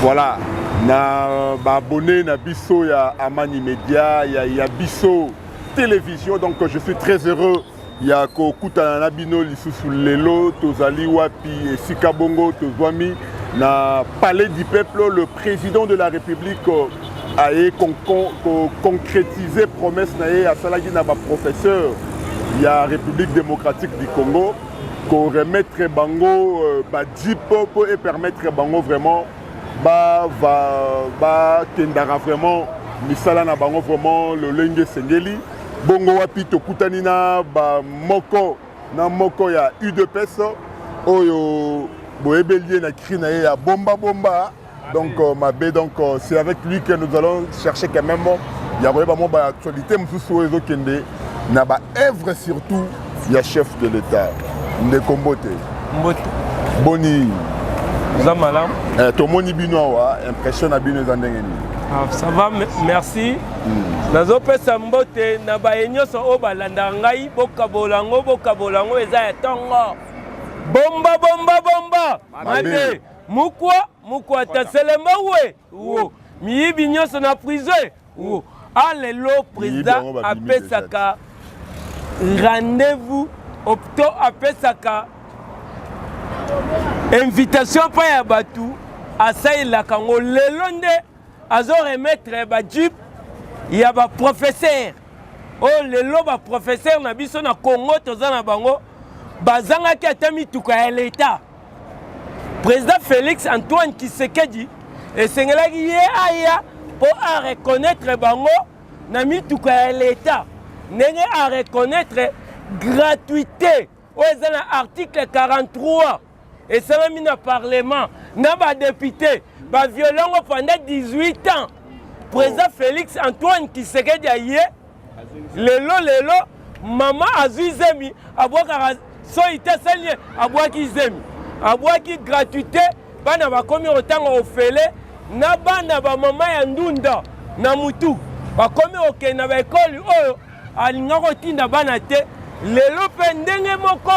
Voilà. Na abonné na biso ya Amani Media, ya biso télévision. Donc je suis très heureux. Il y a Kokuta Nabino Lisusu Lelo, Tozali Wapi et Sikabongo Tozwami na Palais du Peuple. Le président de la République a concrétisé promesse à Salagi Naba professeur. Il y a la République démocratique du Congo pour remettre Bango Badjipo et permettre Bango vraiment Kendara vraiment Misala na Bango vraiment le Lenge Sengeli. Bongo Wapi Tokutanina Moko na Moko ya UDPS Oyo Boebelier na Krina ya Bomba. Donc donc c'est avec lui que nous allons chercher quand même. Il y a vraiment une actualité Moussou Kende na ba œuvre surtout il y a chef de l'État Ndekombote Boni Zamalam Tomoni Binoa impression na Bino Zandengeni. Ça va, merci. Nazo pesa mbote na bayenyoso o balanda ngai bokabolango eza ya tongo. Bomba. Mabe. Mukwa taselema we. Miyibi nyoso na prison. Alelo président apesaka rendez-vous opto apesaka invitation pa ya batu asaila kango lelo nde azo remettre ba jeep ya ba professeur lelo ba professeur na biso na Congo tozana bango bazanga ki atami tuka ya l'État. Président Félix Antoine Tshisekedi esengelaki ye aya pour à reconnaître bango na mituka ya l'État ndenge à reconnaître gratuité oza na article 43 et ça m'a mis dans le parlement na ba député ba violent pendant 18 ans. Président Félix Antoine Tshisekedi aye lelo maman azuzemi abwaka so itasalie abwaki zemi abwaki gratuité bana bakomi otanga ofele na bana ba mama ya ndunda na mutu bakomi okenda ba école oyo alinga kotinda bana te lelo pe ndenge moko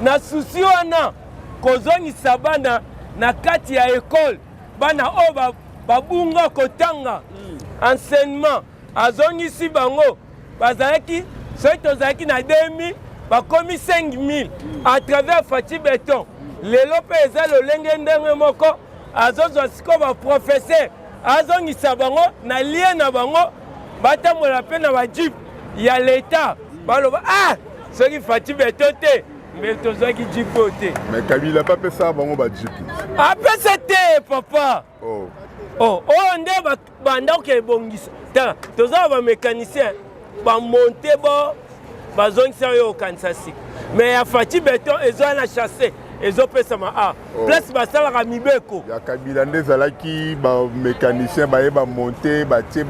na susi wana kozongisa bana na kati ya école bana o babunga kotanga enseignement azongisi bango bazalaki soki tozalaki na 2000 bakomi 5000 à travers Fati Beton lelo pe eza lolenge ndenge moko azozwa siko baprofesseur azongisa bango na lie na bango batambola mpe na bajip ya l'État baloba soki Fati Beton te mais tozwaki jip oyo te. Mais Kabila pas fait ça bango bajip. Apesa te papa. Nde banda okebongisa tala tozala bamécanicien bamonte bazongisa oyo okanisa sika mais ya Fati Beton ezoya na chasse ezopesama place basalaka mibeko ya Kabila nde ezalaki bamécanicien baye bamonte batie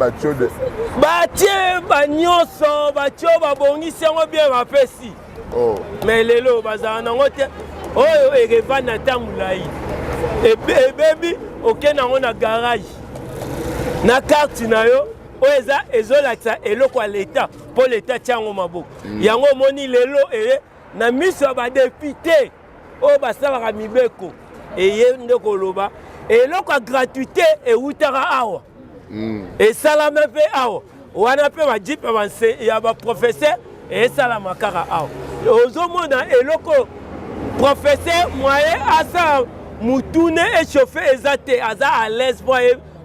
banyonso batie babongisi yango bien bapesi mais lelo bazala nango te oyo erevana ta molai ebebi okende yango na garage na carte na yo oyo eza ezolakisa eloko ya l'État mpo l'État tia yango maboko yango omoni lelo na miso ya badepute oyo basalaka mibeko eye nde koloba eloko ya gratuité ewutaka awa esalama mpe awa wana mpe bajipe ya baprofesseur esalama kaka awa ozomona eloko professeur moye asala mutune échauffé eza te aza à l'aise po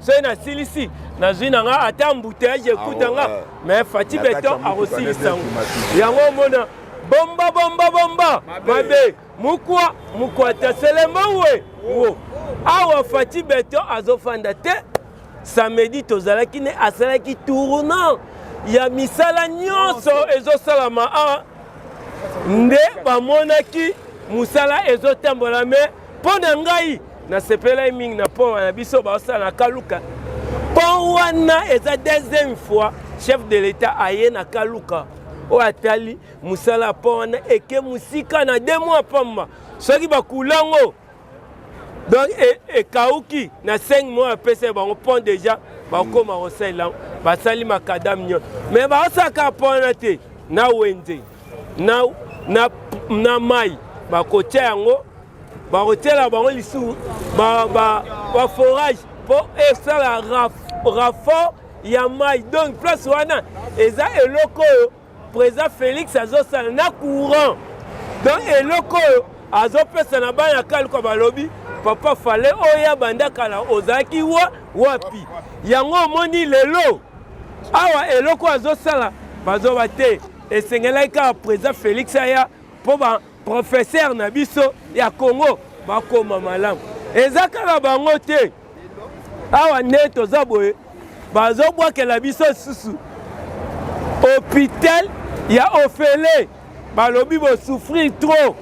soki nasilisi nazwi nanga ata embouteillage ekutanga mais Fati Beton akosilisango yango omona bomba mabe mukwa taselema we awa Fati Beton azofanda te samedi tozalaki ne asalaki tournant ya misala nyonso ezosalama awa nde bamonaki musala ezotambola me mpo na ngai nasepelai mingi na mpo na biso baosala na Kaluka mpo wana eza deuxième fois chef de l'État aye na Kaluka oyo atali musala mpo wana eke musika na 2 mois pamba soki bakulango donc ekauki na 5 mois apesa bango mpo déjà bakoma kosalela basali makadam nyonso me baosalaka mpo wana te na wenze na mai bakotia yango bakotiela bango lisusu baforage mpo esala rapport ya mai. Donc place wana eza eloko oyo président Félix azosala na courant. Donc eloko oyo azopesa na bana kaluka balobi papa fale oya banda kala ozalaki wapi. Yango omoni lelo awa eloko azosala bazoba te esengelaki kaka président Félix aya mpo baprofesseur na biso ya Congo bakoma malamu. Eza kaka bango te awa nde toza boye bazobwakela biso susu hôpital ya Ofele balobi bosouffrir trop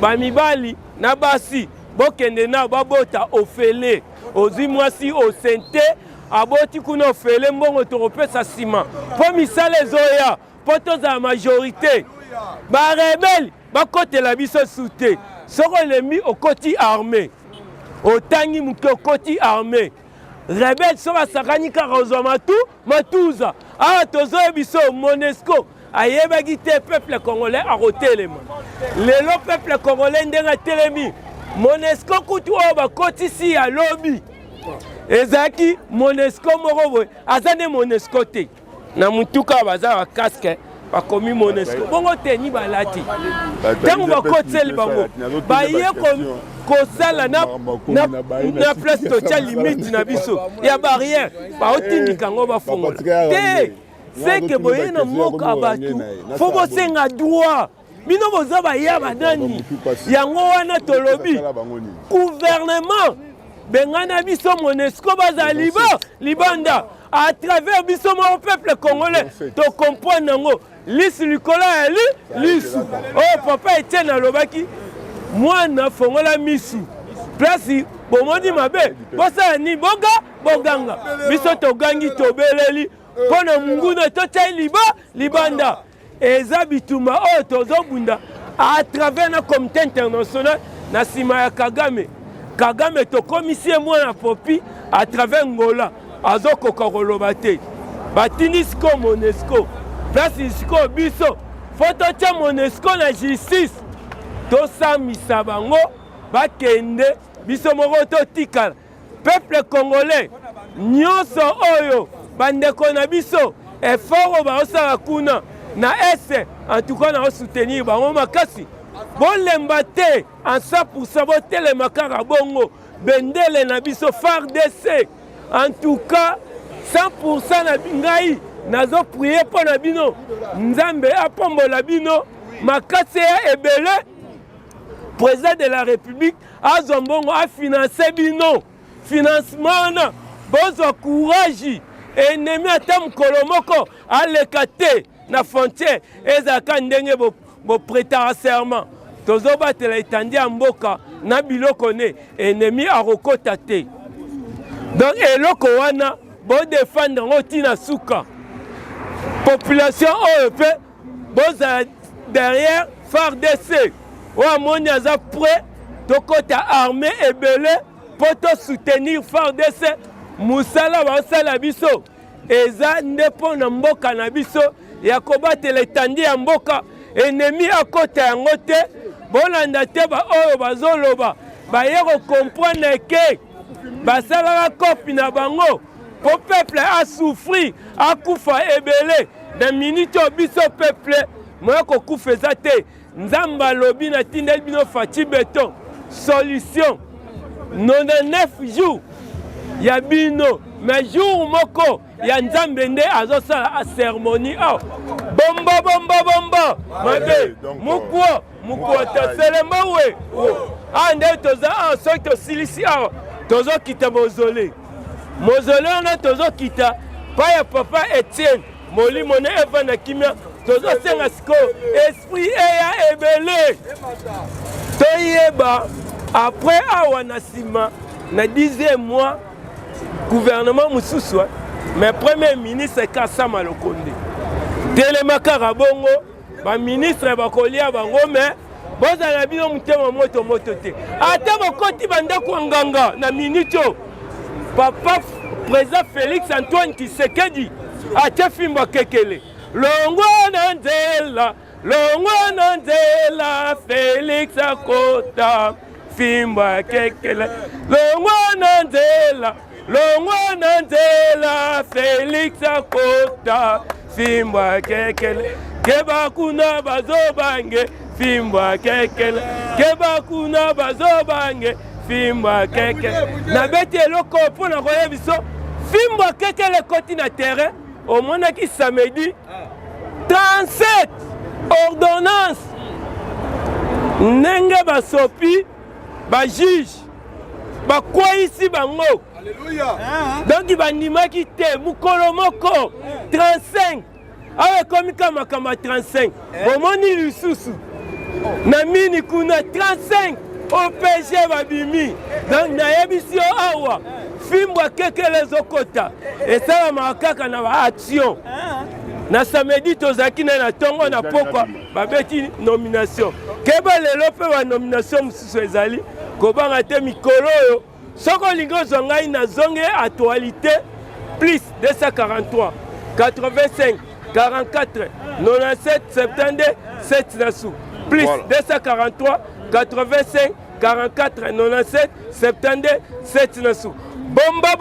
bamibali na basi bokende na babota Ofele ozwi mwasi osente aboti kuna Ofele mbongo tokopesa nsima mpo misala ezoya mpo tozala majorité barebele bakotela biso su te soko elemi okoti armé otangi moke okoti armé rebele so basakani kaka ozwa matuza awa tozoya biso Monesco ayebaki te peuple congolais akotelema lelo peuple congolais ndenge atelemi Monesco kutu oyo bakotisi ya lobi ezalaki Monesco moko boye aza nde Monesco te na mutuka baza bakaske bakomi Monesco bongo teni balati ntango bakotiseli bango baye kosala na place totya limite na biso ya barrière baotindika yango bafongola te seke boye na mboka bato fo bosenga droit bino boza baya banani yango wana tolobi gouvernement bengana biso Monesco baza libanda à travers biso mon peuple congolais to comprendre nango lisi likolo ya lisu oh papa Etienne alobaki mwana fongola misu place bomoni mabe bosala ni boganga biso togangi tobeleli mpona munguna totyai libanda eza bituma oyo tozobunda à travers na comité international na nsima ya Kagame tokomisi ye mwana popi à travers Ngola azokoka koloba te batindi siko Monesco place siko biso fo totya Monesco na justice tosamisa bango bakende biso moko totikala peuple congolais nyonso oyo bandeko na biso effort oyo baosala kuna na ese en tout cas na soutenir bango makasi bolemba te en 100% botelema kaka bongo bendele na biso FARDC en tout cas 100% na ngai nazo prier mpo na bino nzambe apombola bino makasi ya ebele président de la république azwa mbongo afinanse bino financement wana bozwa courage ennemi ata mokolo moko aleka te na frontière ezalaka ndenge boprêtara serment tozobatela etandi ya mboka na biloko ne ennemi akokota te donc eloko wana bodefendre yango ntina suka population oyo mpe bozala derrière FARDC oyo amoni aza prêt tokota armée ebele mpo tosoutenir FARDC mosala baosala biso eza nde mpo na mboka na biso ya kobatela etandi ya mboka ennemi akota yango te bolanda te baoyo bazoloba baye kokomprendre ke basalaka kopi na bango mpo peuple asouffrir akufa ebele na minute oyo biso peuple moya kokufa eza te nzambe alobi natindeli bino Faci Beton solution 99 jours ya bino mais jour moko ya nzambe nde azosala a cérémonie awa bomba mabe mukuo toselema we nde toza soki tosilisi awa tozokita mozole wana tozokita pa ya papa Etienne molimo ne eva na kimia tozosenga sikoyo esprit eya ebele toyeba après awa na nsima na 10e mois gouvernement mosusu mais premier ministre Kasama Lokonde telemaka bongo baministre bakolia bango mais bozala bino motema moto te ata bokoti bandako ya nganga na minute papa président Félix Antoine Tshisekedi atie fimbo kekele longwa na nzela Félix akota fimba kekele longwa na nzela Félix Akota fimba kekele keba kuna bazobange fimba kekele keba kuna bazobange fimba kekele na beti eloko mpona koya biso fimba kekele koti na terrain omonaki samedi 37 ordonnance ndenge basopi bajuge bakwayisi bango donc bandimaki te mokolo moko 35 awa ekomi ka makambo 35 bomoni lisusu na mini kuna 35 OPG babimi donc nayebisi yo awa fimbo kekele ezokota esalamaka kaka na baaction na samedi tozalaki na ntongo na pokwa babeti nomination keba lelo mpe banomination mosusu ezali kobanga te mikolo oyo soki olingi ozwa ngai nazongi actualité plus 243 85 44 97 72 7 na su plus 243 85 44 97 72 7 na su bomba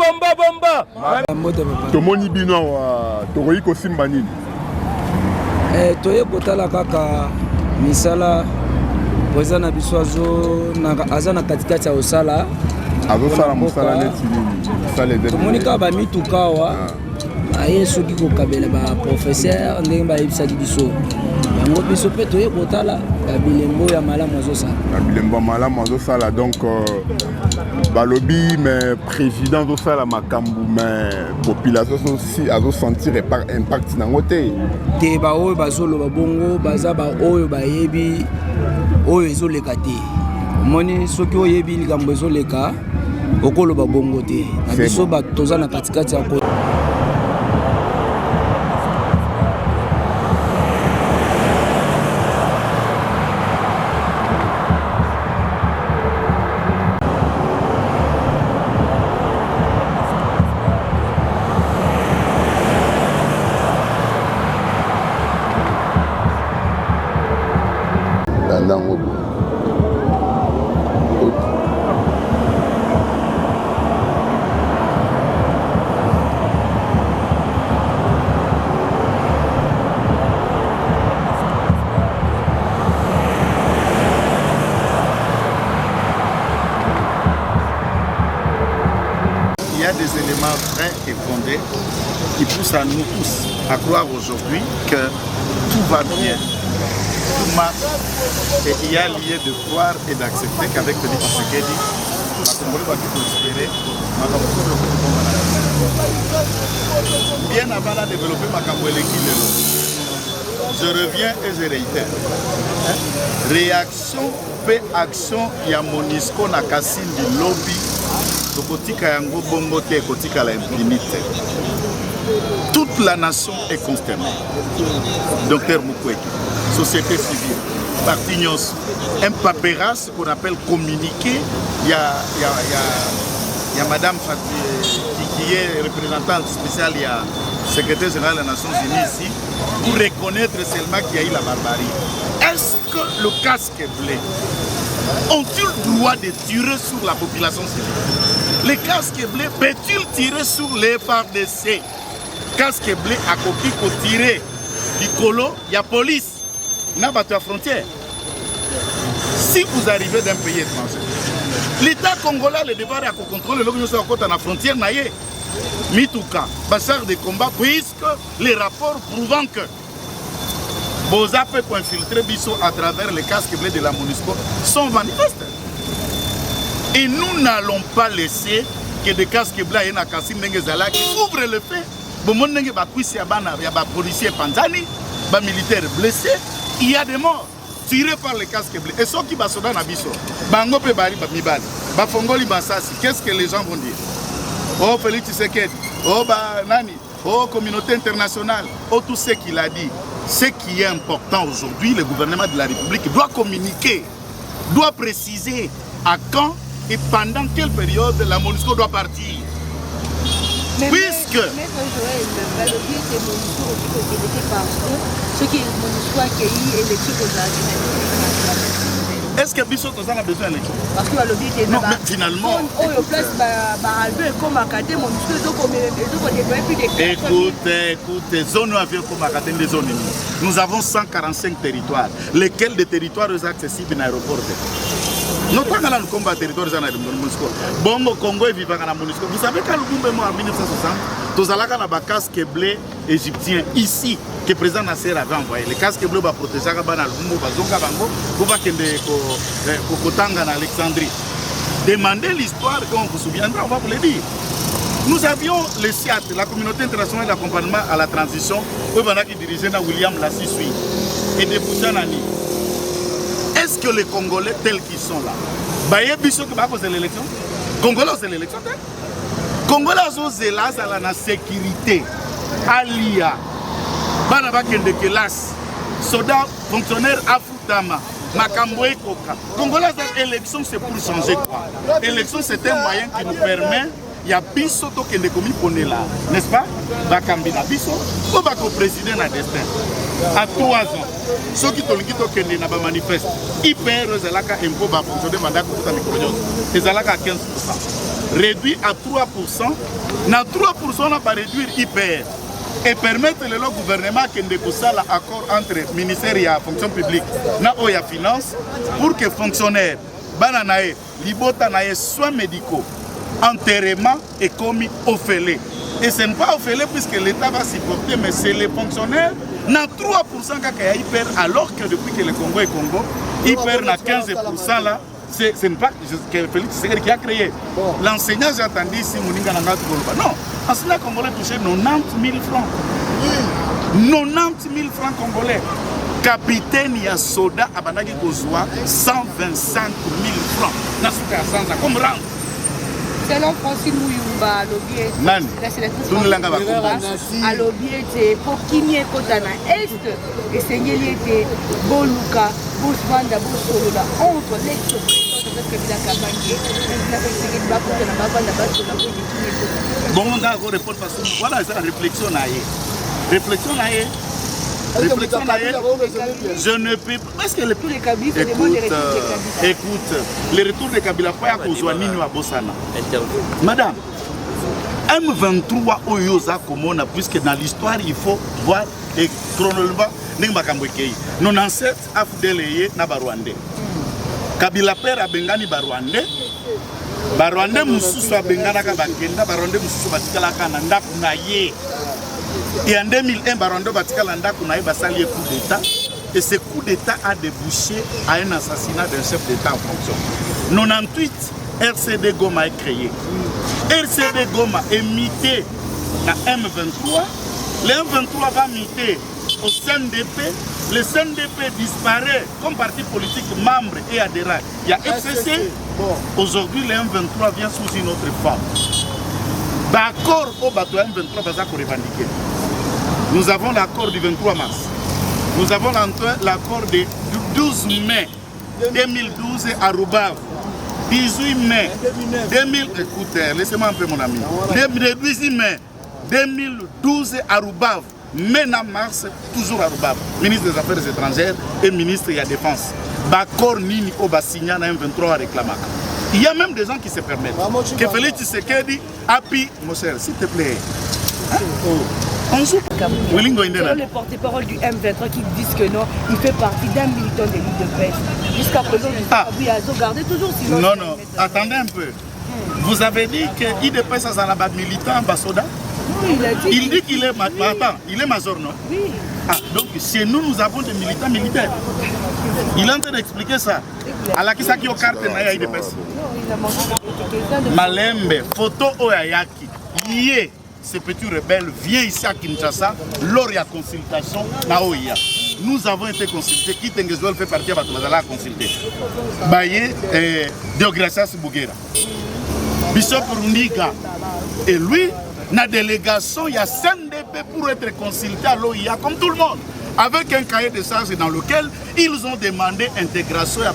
tomoni bino awa tokoki kosimba nini toye kotala kaka misala poeza na biso aza na katikati ya osala azosala mosala neti nini tomoni kaka bamituka awa aye soki kokabela baprofesseur ndenge bayebisaki biso yango biso mpe toye kotala babilembo ya malamu azosala babilembo ya malamu azosala donc balobi mais président azosala makambo mais population azosentir impact nango te baoyo bazoloba bongo baza baoyo bayebi oyo ezoleka te omoni soki oyebi likambo ezoleka okoloba bongo te na biso toza na katikati ya Il y a des éléments vrais et fondés qui poussent à nous tous à croire aujourd'hui que tout va bien, tout marche, et il y a lieu de croire et d'accepter qu'avec Félix Tshisekedi, la Congolais va tout prospérer. Bien avant de développer ma Congolais, je reviens et je réitère. Réaction, paix, action, il y a Monisco, Nakasindi, lobby. Toute la nation est consternée. Docteur Mukwege, société civile, parti Nyos, un paperasse qu'on appelle communiqué. Il y a Madame Fatih qui est représentante spéciale, il y a secrétaire général des Nations Unies ici, pour reconnaître seulement qu'il y a eu la barbarie. Est-ce que le casque bleu ont-ils le droit de tirer sur la population civile? Les casques bleus peuvent-ils tirer sur les FARDC? Casque bleu à coquille pour tirer du colo, il y a police, il y a la frontière. Si vous arrivez d'un pays étranger, l'État congolais le devoir à contrôler l'organisation à la frontière, Mituka, bassard de combat, puisque les rapports prouvant que Boza peut infiltrer Bisso à travers les casques bleus de la MONUSCO sont manifestes. Et nous n'allons pas laisser que des casques bleus et Nakassim Nengezala qui ouvrent le feu. Il y a des policiers panzani, des militaires blessés, il y a des morts tirés par les casques bleus. Et ceux qui sont dans Bisso, Bango Pebari, Mibali, Bafongoli Bassasi, qu'est-ce que les gens vont dire? Oh Félix Tshisekedi, oh Nani, oh communauté internationale, oh tout ce qu'il a dit. Ce qui est important aujourd'hui, le gouvernement de la République doit communiquer, doit préciser à quand et pendant quelle période la MONUSCO doit partir. Puisque... Maître Joël, le but de MONUSCO était parce que ce qui est MONUSCO accueilli et les trucs aux Est-ce que Bissot a besoin d'élection? Parce que le but est non, mais finalement. Écoutez, zone avion comme Académie des zones. Nous avons 145 territoires. Lesquels des territoires sont accessibles à l'aéroport? Nous avons un combat territoire dans la MONUSCO. Bongo Congo est vivant dans la MONUSCO. Vous savez qu'à Lubumbashi en 1960, nous avons un casque bleu égyptien ici que le président Nasser avait envoyé. Le casque bleu va protéger les Kokotanga en Alexandrie. Demandez l'histoire qu'on vous souviendra, on va vous le dire. Nous avions le CIAT, la communauté internationale d'accompagnement à la transition, qui dirigeait William Lassisui et de Bouchanani. Est-ce que les Congolais tels qu'ils sont là, Baye Bissot qui va poser l'élection, Congolais c'est l'élection, Congolais c'est là, la sécurité, Alia, Banabakende de Kelas, Soda, fonctionnaire Afutama, Makamboé Koka. Congolais l'élection c'est pour changer quoi? L'élection c'est un moyen qui nous permet. Il y a Bissot qui est commis pour là, n'est-ce pas? Bakambina Bissot, ou Bako président na destin. À 3 ans, ceux qui ont dit na manifeste, hyper zalaka impôt va fonctionner mandat pour microbiose. Et zalaka à 15%. Réduit à 3%. Na 3% on va réduire hyper. Et permettre le gouvernement qui a l'accord entre le ministère et la fonction publique, na oya finance, pour que les fonctionnaires, bananae, libotanae, soins médicaux, enterrement est commis au fêlé. Et ce n'est pas au fêlé puisque l'État va supporter, mais c'est les fonctionnaires. Na 3% qui a hyper, alors que depuis que le Congo est Congo, hyper na 15% là, ce n'est pas Félix Tshisekedi qui a créé. L'enseignant, j'ai entendu ici, Mouninga Nanga Tugoloba. Non, l'enseignant congolais touchait 90 000 francs. 90 000 francs congolais. Capitaine Yasoda Abanagi Kozwa, 125 000 francs. N'a pas comme rang. Selon Francine Mouyouba, la sélectrice à l'objet pour Kimi et Kotana Est, et Seigneli était Boluka, Bousvanda, Bousolola, entre l'ex-président de Kabila Kabangé, bon, on va répondre parce que voilà, c'est la réflexion. Réflexion. Je ne peux pas. Est-ce que le écoute, le retour de Kabila pas à Kozouanini à Bossana. Madame, M23 Oyoza Komona, puisque dans l'histoire il faut voir et chronologiquement, nos ancêtres Afdeleye na Barwandais. Kabila père a Bengani Barwandais. Barwandais Moussou a Bengana Kabakenda, Barwandais Moussou Batikala Kananda Kunaye. Et en 2001, Barwandais Batikala Nanda Kunaye Basali coup d'État. Et ce coup d'État a débouché à un assassinat d'un chef d'État en fonction. 98, RCD Goma est créé. RCD Goma est mité à M23. Le M23 va miter au CNDP. Le CNDP disparaît comme parti politique membre et adhérent. Il y a FCC. Aujourd'hui, le M23 vient sous une autre forme. D'accord au bateau M23 va se revendiquer. Nous avons l'accord du 23 mars. Nous avons l'accord du 12 mai 2012 à Roubav. 18 mai 2000, écoutez, laissez-moi un peu mon ami. Le 18 mai 2012 à Roubav. Maintenant mars, toujours à Roubav. Ministre des Affaires étrangères et ministre de la Défense. Bakor Nini Obasigna na M23 à réclamer. Il y a même des gens qui se permettent. Que Félix Tshisekedi appuie, mon cher, s'il te plaît. On joue. Selon le porte-parole du M23 qui disent que non, il fait partie d'un militant de l'UDPS. Jusqu'à présent, il a gardé toujours silence. Non, non, attendez un peu. Vous avez dit que l'UDPS a un militant ambassadeur. Oui, il a dit. Il dit qu'il est... Attends, il est major, non? Oui. Ah, donc chez nous, nous avons des militants militaires. Il est en train d'expliquer ça. À la Kisaki au carte, il y a l'UDPS. Malembe, photo Oyayaki, lié. Ces petits rebelles viennent ici à Kinshasa lors de la consultation na OIA. Nous avons été consultés. Qui Tengezuel fait partie de la consulter. Baye Deogracias Bouguera. Bishop Rundiga. Et lui, la délégation, il y a 5 DP pour être consulté à l'OIA comme tout le monde. Avec un cahier de charges dans lequel ils ont demandé intégration à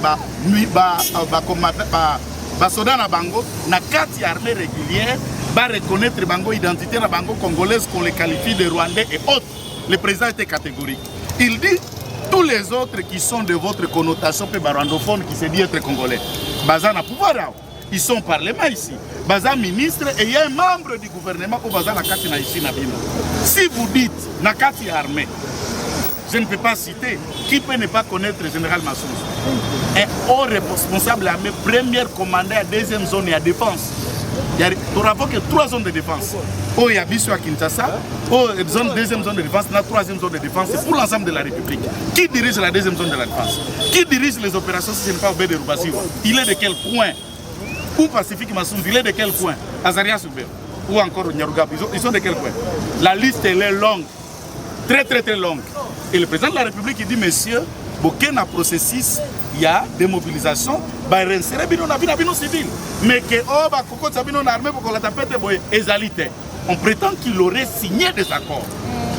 Basoda na Bango, na 4 armées régulières, va reconnaître Bango identité na Bango congolaise qu'on les qualifie de Rwandais et autres. Le président était catégorique. Il dit tous les autres qui sont de votre connotation rwandophone qui se dit être congolais. Baza na pouvoir, ils sont au Parlement ici. Baza ministre et il y a un membre du gouvernement au Baza Nakati na ici Nabino. Si vous dites Nakati armée, je ne peux pas citer qui peut ne pas connaître le général Massouz. Un haut responsable armé, premier commandant à deuxième zone et à défense. Il y a que 3 zones de défense. Oh, il y a Bissou à Kinshasa, deuxième zone de défense, la troisième zone de défense, c'est pour l'ensemble de la République. Qui dirige la deuxième zone de la défense? Qui dirige les opérations si ce n'est pas Obed de Rubasiwa? Il est de quel coin? Ou Pacifique Massouz, il est de quel coin? Azaria Soubert ou encore Nyarugap, ils sont de quel coin? La liste elle est longue, très longue. Et le président de la République il dit, monsieur, aucun processus, il y a des mobilisations, civil. Mais que on prétend qu'il aurait signé des accords.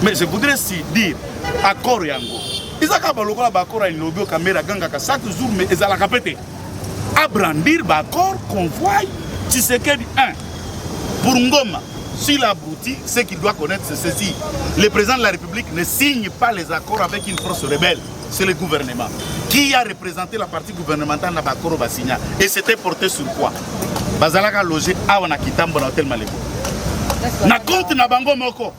Mais je voudrais dire, accord yango. Ils ont accord à une caméra ganga chaque jour, mais ils ont répété. À brandir l'accord, convoi, tu sais que 1. Pour Ngoma, s'il aboutit, ce qu'il doit connaître, c'est ceci. Le président de la République ne signe pas les accords avec une force rebelle. C'est le gouvernement. Qui a représenté la partie gouvernementale dans l'accord Bassigna? Et c'était porté sur quoi? Bazalaka logé à Wanakitambo dans l'hôtel Malébo. Na compte na bango moko.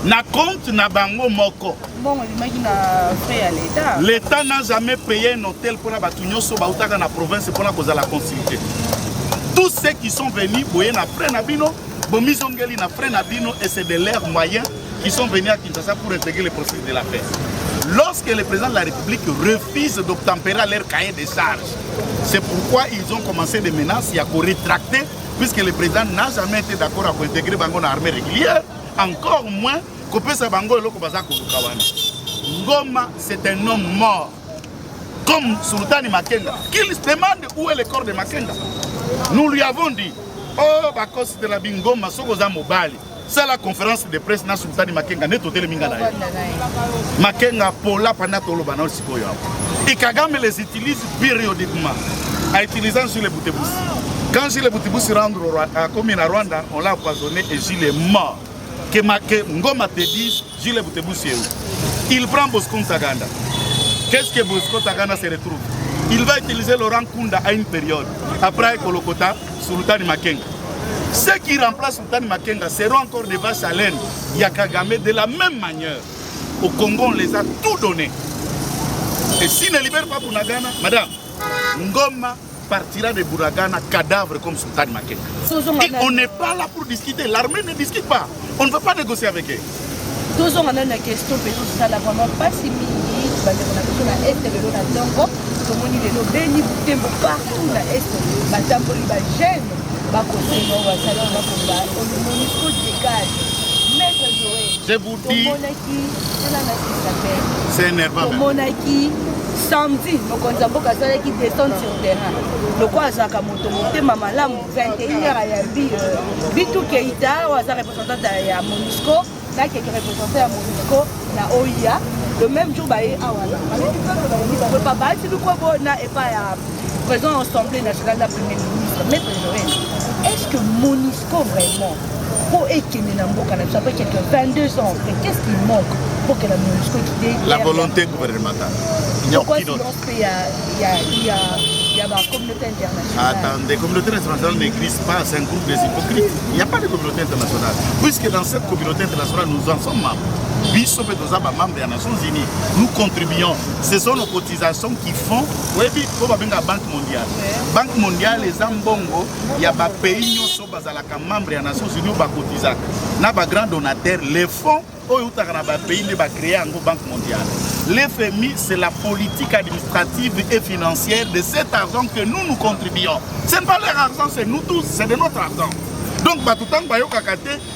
Na compte na bango moko. L'État n'a jamais payé un hôtel pour la Batunyoso Bautaka na province pour la cause de la continuité. Tous ceux qui sont venus, Boye na frère Nabino, Bomizongeli na frère Nabino, et c'est de leurs moyens qui sont venus à Kinshasa pour intégrer le processus de la paix. Lorsque le président de la République refuse d'obtempérer leur cahier de charges, c'est pourquoi ils ont commencé des menaces, il y a qu'à rétracter, puisque le président n'a jamais été d'accord à intégrer Bango dans l'armée régulière, encore moins qu'on peut se Bango et l'autre Ngoma, c'est un homme mort, comme Sultani Makenga, qu'il se demande où est le corps de Makenga. Nous lui avons dit, oh, Bakos de la Bingoma, Sokoza Mobali. C'est la conférence de presse na Sultani Makenga neto tele mingana. Makenga pola panatolo banol sikoyo. Et Kagame les utilise périodiquement en utilisant Gilles Boutebousi. Quand Gilles Boutebousi rentre à commune à Rwanda, on l'a empoisonné et Gilles est mort. Que Ngoma te dise Gilles Boutebousi est où? Il prend Bosco Ntaganda. Qu'est-ce que Bosco Ntaganda se retrouve? Il va utiliser Laurent Kunda à une période. Après Kolokota, Sultani Makenga. Ceux qui remplacent Sultani Makenga seront encore des vaches à laine. Yakagame de la même manière. Au Congo, on les a tout donné. Et s'ils ne libèrent pas Bunagana, madame, Ngoma partira de Bunagana cadavre comme Sultani Makenga. Et on n'est pas là pour discuter. L'armée ne discute pas. On ne veut pas négocier avec eux. Tous on a une question, ça n'a vraiment pas si on a besoin de l'Est de l'Onadongo, comme on dit le Béni, partout dans l'Est, Batamboli, Bagène. Je vous dis, c'est énervant. Monaki, samedi, nous avons qui descend sur le terrain. Le quoi, ça a monté, maman, là, 21h, il y a Bitou Keïta, ou à représentant à Monusco, là, qui est représenté à Monusco, à OIA. Le même jour, il y a un papa, si nous croyons et pas à président de l'Assemblée nationale, la première ministre, mais est-ce que Monusco vraiment, pour ça fait quelques 22 ans, qu'est-ce qui manque pour que la Monusco ait la volonté gouvernementale. Pourquoi il y a la communauté internationale? Attendez, la communauté internationale n'existe pas, c'est un groupe des hypocrites. Il n'y a pas de communauté internationale. Puisque dans cette communauté internationale, nous en sommes membres. Membres des Nations Unies. Nous contribuons. Ce sont nos cotisations qui font. Oui, il faut la Banque mondiale. La Banque mondiale, les Ambongo, il y a des pays qui sont membres des Nations Unies qui cotisent. Il y a des grands donateurs. Les fonds, pays qui sont créés en Banque mondiale. L'FMI, c'est la politique administrative et financière de cet argent que nous contribuons. Ce n'est pas leur argent, c'est nous tous, c'est de notre argent. Donc,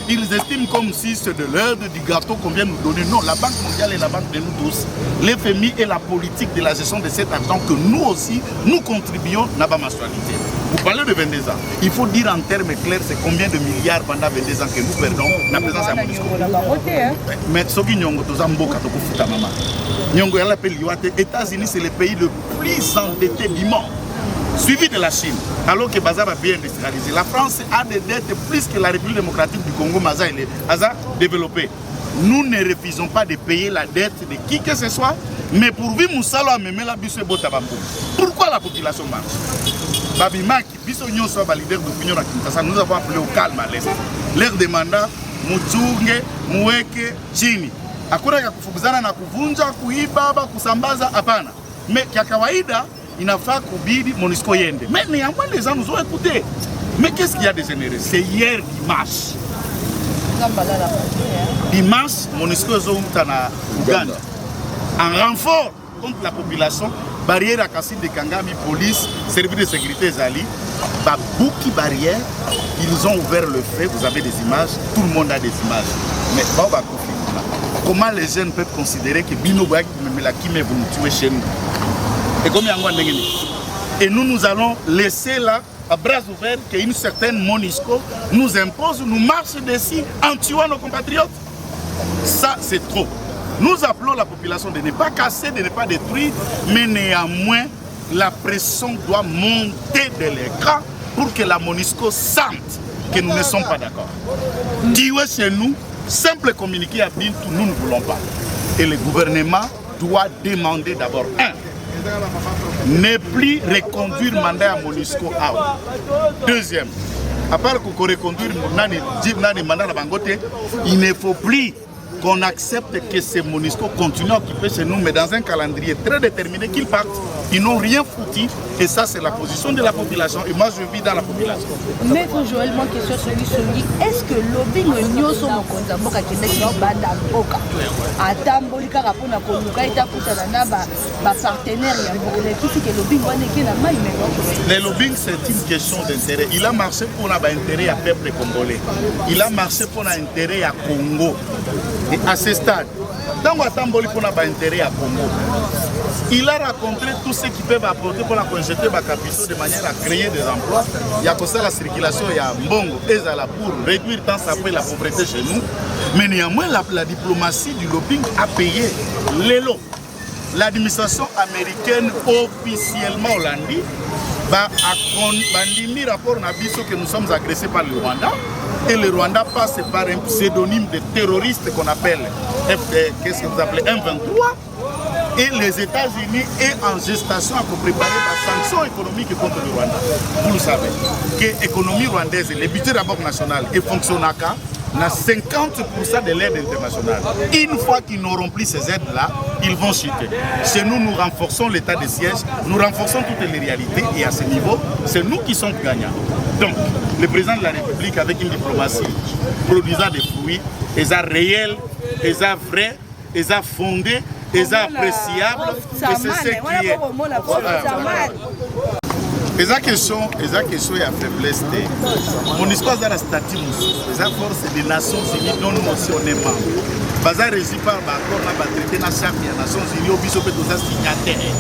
ils estiment comme si c'est de l'aide, du gâteau qu'on vient nous donner. Non, la Banque mondiale est la banque de nous tous. L'FMI est la politique de la gestion de cet argent que nous aussi, nous contribuons à la mensualité. Vous parlez de 22 ans. Il faut dire en termes clairs, c'est combien de milliards pendant 22 ans que nous perdons la présence à Monusco. Mais ce qui est États-Unis, c'est le pays le plus endetté du monde. Suivi de la Chine, alors que Baza va bien industrialisé. La France a des dettes plus que la République démocratique du Congo, Maza, elle a développé. nous ne refusons pas de payer la dette de qui que ce soit, mais pour vivre Moussalo a memé la biso botabambo. Pourquoi la population marche? Babimaki, biso nyoso ba leader d'opinion à Kinshasa, nous avons appelé au calme à l'est. L'air de mandat, Mutsunge, Muweke, Chini. Hakuna ya kufukuzana na kuvunja, kuiba, kusambaza, hapana. Mais kia kawaida, inafaa kubidi MONUSCO yende. Mais néanmoins les gens nous ont écoutés. Mais qu'est-ce qu'il y a de généreux? C'est hier dimanche. Dimanche, MONUSCO est en Ouganda. En renfort contre la population, barrière à Kassim de Kangami, police, service de sécurité Zali, Babouki barrière, ils ont ouvert le feu, vous avez des images, tout le monde a des images. Mais comment les jeunes peuvent considérer que Bino Boyak Melakime vous nous tuez chez nous? Et combien et nous allons laisser là, à bras ouverts, qu'une certaine MONUSCO nous impose, nous marche dessus en tuant nos compatriotes. Ça, c'est trop. Nous appelons la population de ne pas casser, de ne pas détruire, mais néanmoins, la pression doit monter de l'écran pour que la MONUSCO sente que nous ne sommes pas d'accord. Tuer chez nous, simple communiqué à Bintou, nous ne voulons pas. Et le gouvernement doit demander d'abord, ne plus reconduire le mandat à MONUSCO. Deuxième, à part qu'on reconduire le mandat à Bangote, il ne faut plus qu'on accepte que ces MONUSCO continuent à occuper chez nous, mais dans un calendrier très déterminé qu'ils partent. Ils n'ont rien foutu, et ça c'est la position de la population, et moi je vis dans la population. Maître Joël, mon question est-ce que lobby nous sommes en le lobbying c'est une question d'intérêt. Il a marché pour l'intérêt à peuple congolais. Il a marché pour l'intérêt à Congo. Et à ce stade, dans Watamboli pour l'intérêt à Congo, il a rencontré tous ceux qui peuvent apporter pour la conjeter des capitaux de manière à créer des emplois. Il y a comme ça la circulation, il y a Mbongo et Zala pour réduire tant ça fait la pauvreté chez nous. Mais néanmoins, la diplomatie du lobbying a payé les lots. L'administration américaine officiellement hollandaise a mis rapport que nous sommes agressés par le Rwanda. Et le Rwanda passe par un pseudonyme de terroriste qu'on appelle, qu'est-ce que vous appelez, M23. Et les États-Unis est en gestation pour préparer la sanction économique contre le Rwanda. Vous le savez, que l'économie rwandaise, le budget d'abord national et fonctionnaka, n'a 50% de l'aide internationale. Une fois qu'ils n'auront plus ces aides-là, ils vont chuter. Chez nous, nous renforçons l'état de siège, nous renforçons toutes les réalités et à ce niveau, c'est nous qui sommes gagnants. Donc, le président de la République, avec une diplomatie produisant des fruits, ils ont réel, ils ont vrai, ils ont fondé, ils ont appréciable, et c'est ce qui est. Les questions et la faiblesse de mon histoire dans la statut, les forces des Nations Unies dont nous aussi on est membres. Baza régi par l'accord dans le traité national des Nations Unies au biso que tous signataires.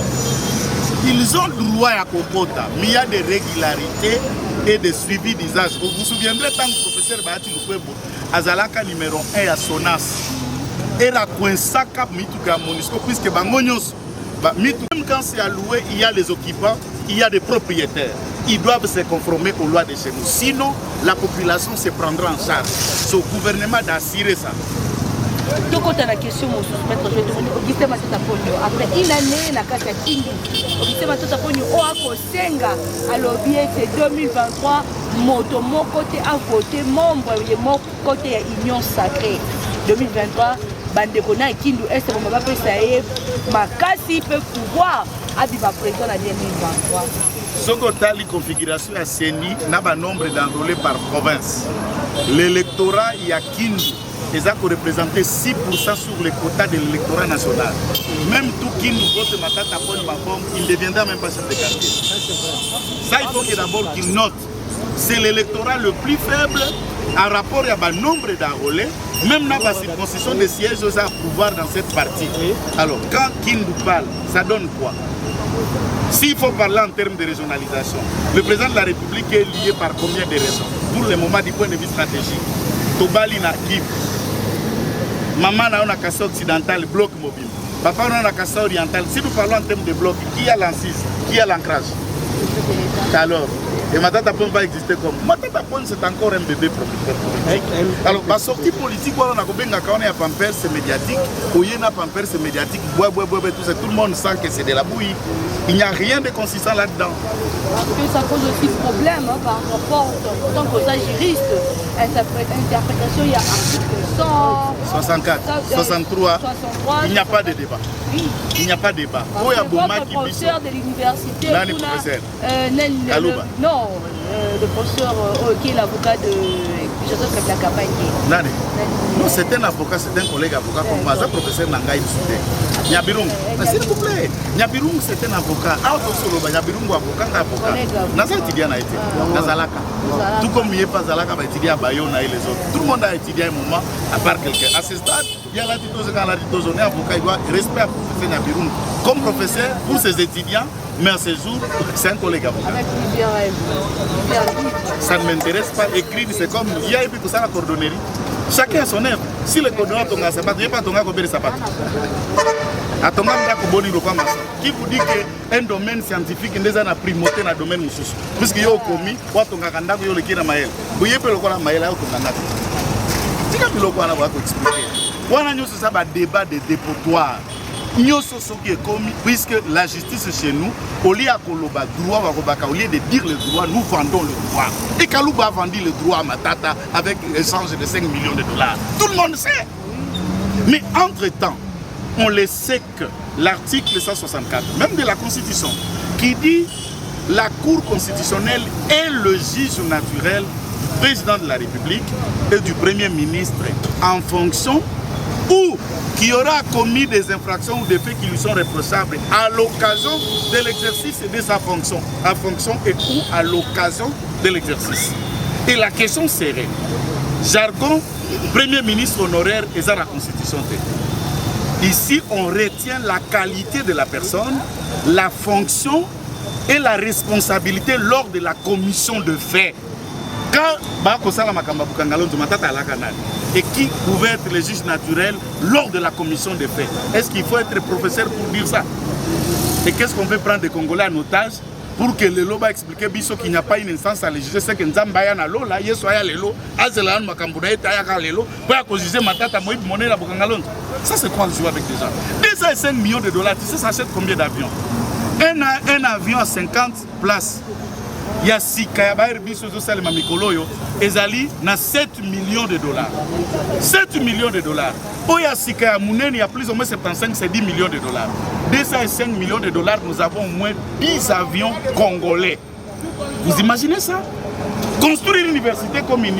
Ils ont droit à Kokota, mais il y a des régularités et des suivis d'usage. Vous vous souviendrez tant que le professeur Bahati Lukwebo, Azalaka numéro 1 à Sonas, et la Kouensaka Mituka Monisco, puisque Bangonyos, même quand c'est alloué, il y a les occupants, il y a des propriétaires. Ils doivent se conformer aux lois de chez nous. Sinon, la population se prendra en charge. C'est au gouvernement d'assurer ça. Donc, quand on a la question, après une année, la carte à Kindu, c'est 2023, mon côté à côté, membre de mon côté Union Sacrée. 2023, Bandekona et Kindu, est-ce que mon papa peut savoir ma casse peut pouvoir Abiba président en 2023. Ce que la configuration à CENI n'a pas nombre d'enrôlés par province. L'électorat, il y a Kindu. Ils ont représenté 6% sur le quota de l'électorat national. Même tout qui nous vote Matata Pony Mabom, il ne deviendra même pas chef de quartier. Ça, il faut que d'abord qu'il note. C'est l'électorat le plus faible en rapport à nombre d'enrôlés, même dans la circonscription des sièges aux pouvoir dans cette partie. Alors, quand Kindu parle, ça donne quoi? S'il faut parler en termes de régionalisation, le président de la République est lié par combien de raisons? Pour le moment, du point de vue stratégique, Tobali n'a Kivu. Maman a un casse occidental, bloc mobile. Papa a un casse oriental. Si nous parlons en termes de bloc, qui a l'ancise? Qui a l'ancrage? Alors, Et Matata Pone va exister comme. Matata Pone, c'est encore un bébé producteur politique. Alors, ma sortie politique, on a quand on est à Pampers, c'est médiatique. Au Yéna Pampers, c'est médiatique. Tout le monde sent que c'est de la bouillie. Il n'y a rien de consistant là-dedans. Parce que ça pose aussi problème par rapport, tant que ça juriste, interprétation, il y a article 100, 64, 63, il n'y a pas de débat. Oui. Il n'y a pas de débat. Il y a le professeur de l'université. Non, le professeur qui est l'avocat de Joseph Kabila. Non, c'est un avocat, c'est un collègue avocat comme moi, c'est professeur Nangaï Soudé. Nyabirung, s'il vous plaît, Nyabirung c'est un avocat. Nyabirung avocat. Naza étudié a été, Nazalaka. Tout comme il n'est pas Zalaka, va étudier à Bayona et les autres. Tout le monde a étudié un moment, à part quelqu'un. À ce stade, il y a la titose, quand la titose, on est avocat, il doit respect à professeur Nyabirung comme professeur pour ses étudiants, mais à ce jour, c'est un collègue avocat. Ça ne m'intéresse pas, écrire, c'est comme, il y a tout ça la cordonnerie. Chacun a son œuvre. Si le cordonnier a ton sapat, il n'y a pas ton gars qui a sapat. Qui vous dit qu'un domaine scientifique est déjà primauté dans le domaine mususu. Puisque vous avez commis, vous avez un vous avez un maël. Vous avez un maël, vous avez un si vous avez expliqué, vous avez un débat de dépotoir. Puisque la justice chez nous, au lieu de dire le droit, nous vendons le droit. Et Kalouba a vendu le droit à Matata avec échange de 5 millions de dollars. Tout le monde sait. Mais entre-temps, on le sait que l'article 164, même de la Constitution, qui dit la Cour constitutionnelle est le juge naturel du président de la République et du Premier ministre en fonction ou qui aura commis des infractions ou des faits qui lui sont reprochables à l'occasion de l'exercice de sa fonction, à fonction et ou à l'occasion de l'exercice. Et la question serait, jargon, Premier ministre honoraire et ça la Constitution. Ici, on retient la qualité de la personne, la fonction et la responsabilité lors de la commission de faits. Et qui pouvait être le juge naturel lors de la commission des faits? Est-ce qu'il faut être professeur pour dire ça? Et qu'est-ce qu'on veut prendre des Congolais en otage pour que le lot va expliquer qu'il n'y a pas une instance à le juger? C'est que Nzambaya na lo là, yesoya lelo, azelan makambuda etayaka lelo, pour juger Matata Moïb Moné la Bokangalon. Ça c'est quoi le jouer avec des gens? 2,5 millions de dollars, tu sais ça achète combien d'avions? Un avion à 50 places. Il y a 6 Ezali na 7 millions de dollars. 7 millions de dollars. Il y a 6 il y a plus ou moins 75, c'est 10 millions de dollars. 205 millions de dollars, nous avons au moins 10 avions congolais. Vous imaginez ça? Construire une université comme une